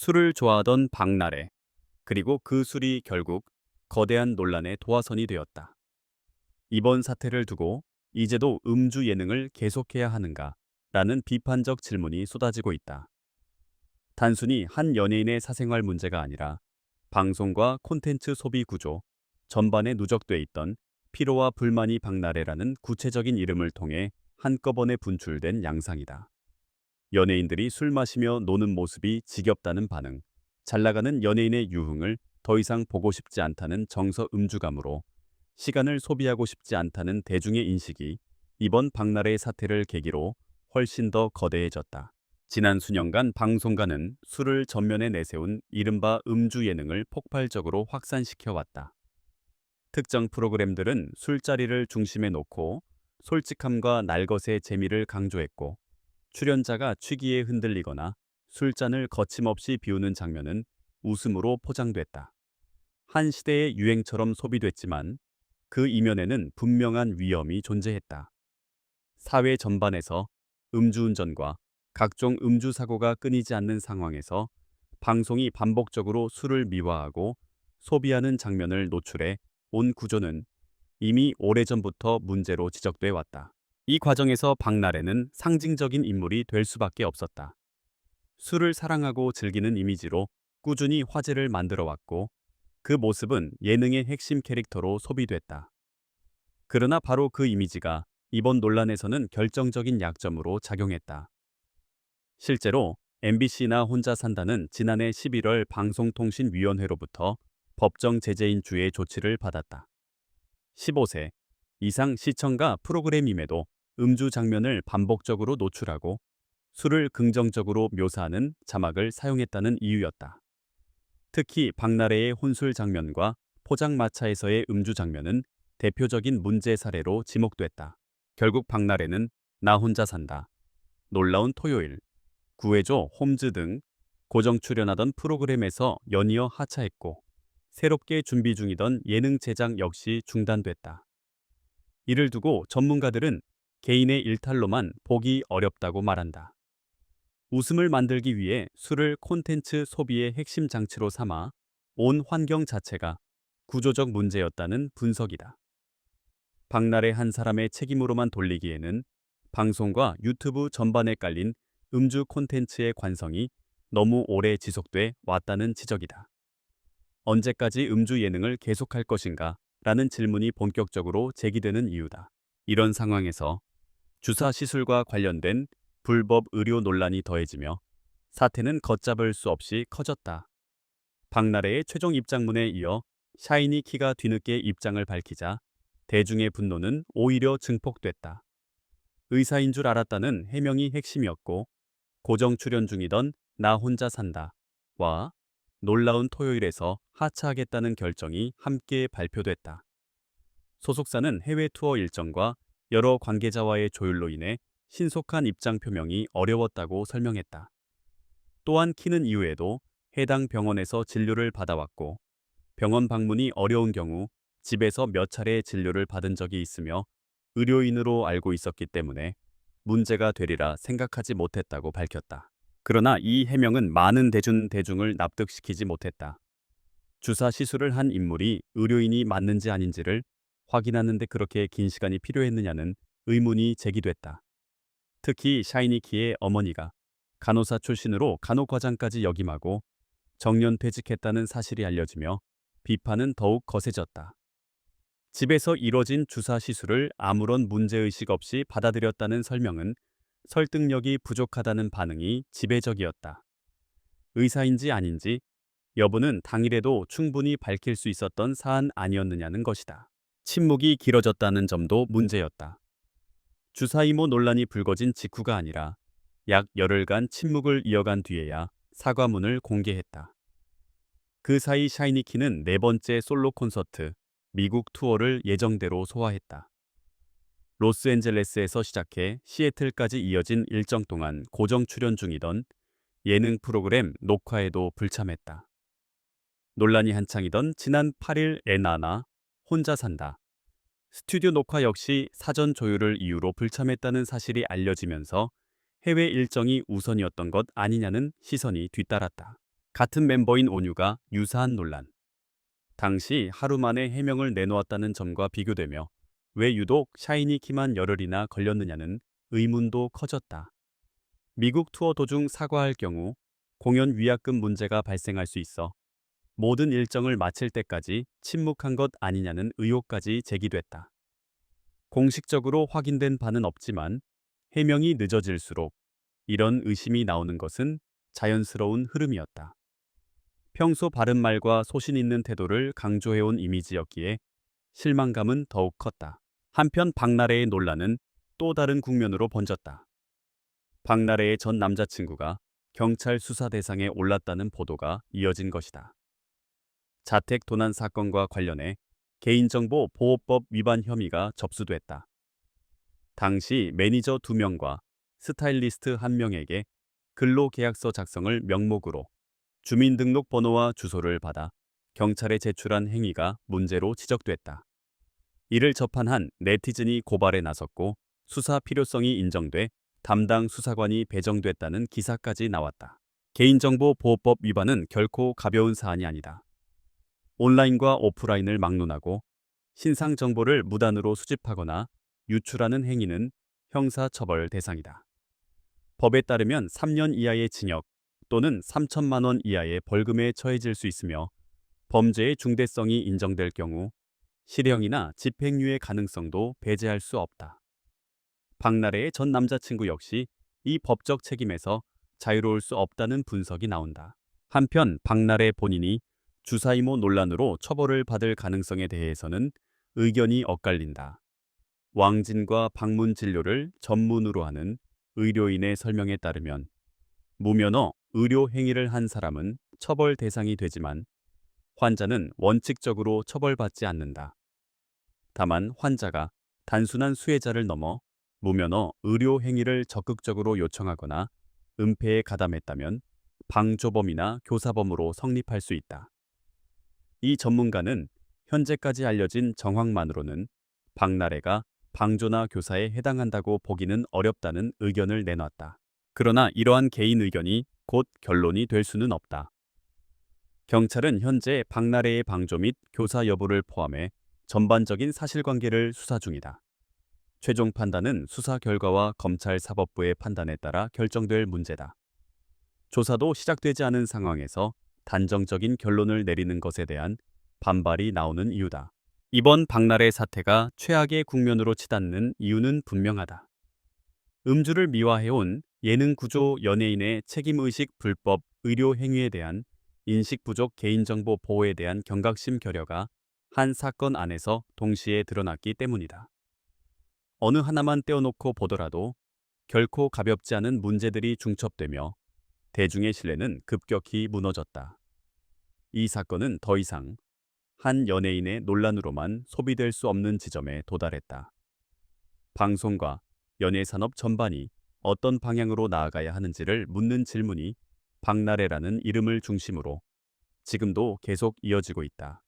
술을 좋아하던 박나래, 그리고 그 술이 결국 거대한 논란의 도화선이 되었다. 이번 사태를 두고 이제도 음주 예능을 계속해야 하는가? 라는 비판적 질문이 쏟아지고 있다. 단순히 한 연예인의 사생활 문제가 아니라 방송과 콘텐츠 소비 구조 전반에 누적돼 있던 피로와 불만이 박나래라는 구체적인 이름을 통해 한꺼번에 분출된 양상이다. 연예인들이 술 마시며 노는 모습이 지겹다는 반응, 잘 나가는 연예인의 유흥을 더 이상 보고 싶지 않다는 정서 음주감으로 시간을 소비하고 싶지 않다는 대중의 인식이 이번 박나래의 사태를 계기로 훨씬 더 거대해졌다. 지난 수년간 방송가는 술을 전면에 내세운 이른바 음주 예능을 폭발적으로 확산시켜 왔다. 특정 프로그램들은 술자리를 중심에 놓고 솔직함과 날것의 재미를 강조했고, 출연자가 취기에 흔들리거나 술잔을 거침없이 비우는 장면은 웃음으로 포장됐다. 한 시대의 유행처럼 소비됐지만 그 이면에는 분명한 위험이 존재했다. 사회 전반에서 음주운전과 각종 음주 사고가 끊이지 않는 상황에서 방송이 반복적으로 술을 미화하고 소비하는 장면을 노출해 온 구조는 이미 오래전부터 문제로 지적돼 왔다. 이 과정에서 박나래는 상징적인 인물이 될 수밖에 없었다. 술을 사랑하고 즐기는 이미지로 꾸준히 화제를 만들어 왔고, 그 모습은 예능의 핵심 캐릭터로 소비됐다. 그러나 바로 그 이미지가 이번 논란에서는 결정적인 약점으로 작용했다. 실제로 MBC나 혼자 산다는 지난해 11월 방송통신위원회로부터 법정 제재인 주의 조치를 받았다. 15세 이상 시청가 프로그램임에도 음주 장면을 반복적으로 노출하고 술을 긍정적으로 묘사하는 자막을 사용했다는 이유였다. 특히 박나래의 혼술 장면과 포장마차에서의 음주 장면은 대표적인 문제 사례로 지목됐다. 결국 박나래는 나 혼자 산다, 놀라운 토요일, 구해줘 홈즈 등 고정 출연하던 프로그램에서 연이어 하차했고, 새롭게 준비 중이던 예능 제작 역시 중단됐다. 이를 두고 전문가들은 개인의 일탈로만 보기 어렵다고 말한다. 웃음을 만들기 위해 술을 콘텐츠 소비의 핵심 장치로 삼아 온 환경 자체가 구조적 문제였다는 분석이다. 박나래 한 사람의 책임으로만 돌리기에는 방송과 유튜브 전반에 깔린 음주 콘텐츠의 관성이 너무 오래 지속돼 왔다는 지적이다. 언제까지 음주 예능을 계속할 것인가? 라는 질문이 본격적으로 제기되는 이유다. 이런 상황에서 주사 시술과 관련된 불법 의료 논란이 더해지며 사태는 걷잡을 수 없이 커졌다. 박나래의 최종 입장문에 이어 샤이니키가 뒤늦게 입장을 밝히자 대중의 분노는 오히려 증폭됐다. 의사인 줄 알았다는 해명이 핵심이었고, 고정 출연 중이던 나 혼자 산다와 놀라운 토요일에서 하차하겠다는 결정이 함께 발표됐다. 소속사는 해외 투어 일정과 여러 관계자와의 조율로 인해 신속한 입장 표명이 어려웠다고 설명했다. 또한 키는 이후에도 해당 병원에서 진료를 받아왔고, 병원 방문이 어려운 경우 집에서 몇 차례 진료를 받은 적이 있으며 의료인으로 알고 있었기 때문에 문제가 되리라 생각하지 못했다고 밝혔다. 그러나 이 해명은 많은 대중을 납득시키지 못했다. 주사 시술을 한 인물이 의료인이 맞는지 아닌지를 확인하는 데 그렇게 긴 시간이 필요했느냐는 의문이 제기됐다. 특히 샤이니키의 어머니가 간호사 출신으로 간호과장까지 역임하고 정년퇴직했다는 사실이 알려지며 비판은 더욱 거세졌다. 집에서 이뤄진 주사 시술을 아무런 문제의식 없이 받아들였다는 설명은 설득력이 부족하다는 반응이 지배적이었다. 의사인지 아닌지 여부는 당일에도 충분히 밝힐 수 있었던 사안 아니었느냐는 것이다. 침묵이 길어졌다는 점도 문제였다. 주사 이모 논란이 불거진 직후가 아니라 약 열흘간 침묵을 이어간 뒤에야 사과문을 공개했다. 그 사이 샤이니키는 네 번째 솔로 콘서트, 미국 투어를 예정대로 소화했다. 로스앤젤레스에서 시작해 시애틀까지 이어진 일정 동안 고정 출연 중이던 예능 프로그램 녹화에도 불참했다. 논란이 한창이던 지난 8일 에나나 혼자 산다. 스튜디오 녹화 역시 사전 조율을 이유로 불참했다는 사실이 알려지면서 해외 일정이 우선이었던 것 아니냐는 시선이 뒤따랐다. 같은 멤버인 온유가 유사한 논란. 당시 하루 만에 해명을 내놓았다는 점과 비교되며 왜 유독 샤이니 키만 열흘이나 걸렸느냐는 의문도 커졌다. 미국 투어 도중 사과할 경우 공연 위약금 문제가 발생할 수 있어 모든 일정을 마칠 때까지 침묵한 것 아니냐는 의혹까지 제기됐다. 공식적으로 확인된 바는 없지만 해명이 늦어질수록 이런 의심이 나오는 것은 자연스러운 흐름이었다. 평소 바른말과 소신 있는 태도를 강조해온 이미지였기에 실망감은 더욱 컸다. 한편 박나래의 논란은 또 다른 국면으로 번졌다. 박나래의 전 남자친구가 경찰 수사 대상에 올랐다는 보도가 이어진 것이다. 자택 도난 사건과 관련해 개인정보 보호법 위반 혐의가 접수됐다. 당시 매니저 2명과 스타일리스트 1명에게 근로계약서 작성을 명목으로 주민등록번호와 주소를 받아 경찰에 제출한 행위가 문제로 지적됐다. 이를 접한 한 네티즌이 고발에 나섰고 수사 필요성이 인정돼 담당 수사관이 배정됐다는 기사까지 나왔다. 개인정보보호법 위반은 결코 가벼운 사안이 아니다. 온라인과 오프라인을 막론하고 신상 정보를 무단으로 수집하거나 유출하는 행위는 형사처벌 대상이다. 법에 따르면 3년 이하의 징역 또는 3천만 원 이하의 벌금에 처해질 수 있으며 범죄의 중대성이 인정될 경우 실형이나 집행유예 가능성도 배제할 수 없다. 박나래의 전 남자친구 역시 이 법적 책임에서 자유로울 수 없다는 분석이 나온다. 한편 박나래 본인이 주사이모 논란으로 처벌을 받을 가능성에 대해서는 의견이 엇갈린다. 왕진과 방문 진료를 전문으로 하는 의료인의 설명에 따르면 무면허 의료 행위를 한 사람은 처벌 대상이 되지만 환자는 원칙적으로 처벌받지 않는다. 다만 환자가 단순한 수혜자를 넘어 무면허 의료 행위를 적극적으로 요청하거나 은폐에 가담했다면 방조범이나 교사범으로 성립할 수 있다. 이 전문가는 현재까지 알려진 정황만으로는 박나래가 방조나 교사에 해당한다고 보기는 어렵다는 의견을 내놨다. 그러나 이러한 개인 의견이 곧 결론이 될 수는 없다. 경찰은 현재 박나래의 방조 및 교사 여부를 포함해 전반적인 사실관계를 수사 중이다. 최종 판단은 수사 결과와 검찰 사법부의 판단에 따라 결정될 문제다. 조사도 시작되지 않은 상황에서 단정적인 결론을 내리는 것에 대한 반발이 나오는 이유다. 이번 박나래 사태가 최악의 국면으로 치닫는 이유는 분명하다. 음주를 미화해온 예능 구조 연예인의 책임의식 불법 의료 행위에 대한 인식 부족 개인정보 보호에 대한 경각심 결여가 한 사건 안에서 동시에 드러났기 때문이다. 어느 하나만 떼어놓고 보더라도 결코 가볍지 않은 문제들이 중첩되며 대중의 신뢰는 급격히 무너졌다. 이 사건은 더 이상 한 연예인의 논란으로만 소비될 수 없는 지점에 도달했다. 방송과 연예산업 전반이 어떤 방향으로 나아가야 하는지를 묻는 질문이 박나래라는 이름을 중심으로 지금도 계속 이어지고 있다.